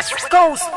Coast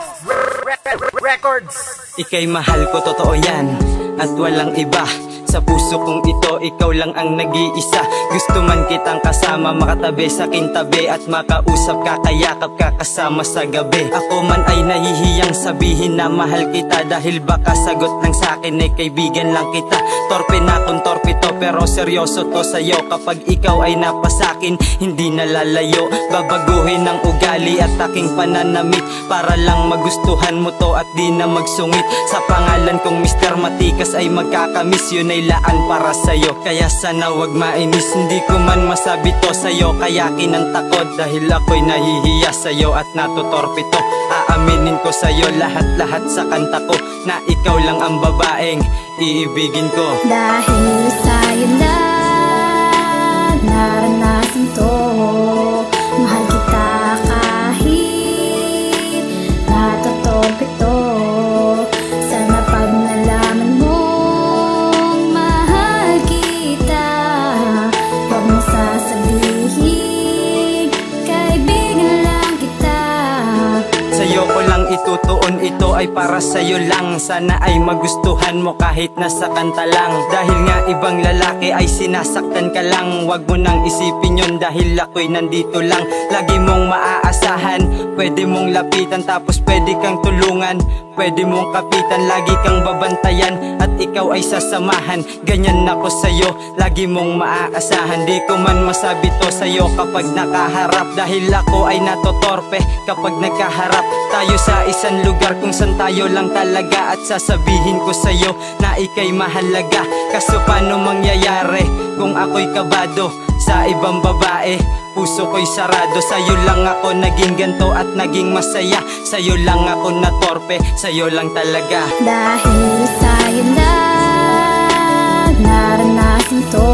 Records. Ika'y mahal ko, totoo yan, at walang iba. Sa puso kong ito, ikaw lang ang nag-iisa. Gusto man kitang kasama, makatabi sa aking tabi, at makausap, kakayakap, kakasama sa gabi. Ako man ay nahihiyang sabihin na mahal kita, dahil baka sagot lang sa'kin ay kaibigan lang kita. Torpe na kung torpe to, pero seryoso to sa'yo. Kapag ikaw ay napasakin, hindi nalalayo. Babaguhin ang ugali at aking pananamit, para lang magustuhan mo to at di na magsungit. Sa pangalan kong Mr. Matikas ay magkakamiss, yun ay laan para sa'yo. Kaya sana wag mainis, hindi ko man masabi to sa'yo. Kaya kinanta ko dahil ako'y nahihiya sa'yo at natutorpe to. Aaminin ko sa'yo lahat-lahat sa kanta ko, na ikaw lang ang babaeng iibigin ko. Dahil sa'yo na naranasan to, mahal kita kahit natutorpe to. Sana pag nalaman mong mahal kita, huwag mo sasabihin kaibigan lang kita. Sa'yo ko lang itutuon, ito ay para sa'yo lang. Sana ay magustuhan mo kahit nasa kanta lang. Dahil nga ibang lalaki ay sinasaktan ka lang, wag mo nang isipin yun dahil ako'y nandito lang. Lagi mong maaasahan, pwede mong lapitan, tapos pwede kang tulungan, pwede mong kapitan, lagi kang babantayan, at ikaw ay sasamahan. Ganyan ako sa'yo, lagi mong maaasahan. Di ko man masabi to sa'yo kapag nakaharap, dahil ako ay natotorpe kapag nagkaharap tayo sa isang lugar kung saan tayo lang talaga. At sasabihin ko sa'yo na ika'y mahalaga. Kaso paano mangyayari kung ako'y kabado sa ibang babae? Puso ko'y sarado, sa'yo lang ako naging ganto at naging masaya. Sa'yo lang ako natorpe, sa'yo lang talaga. Dahil sa'yo na naranasan to,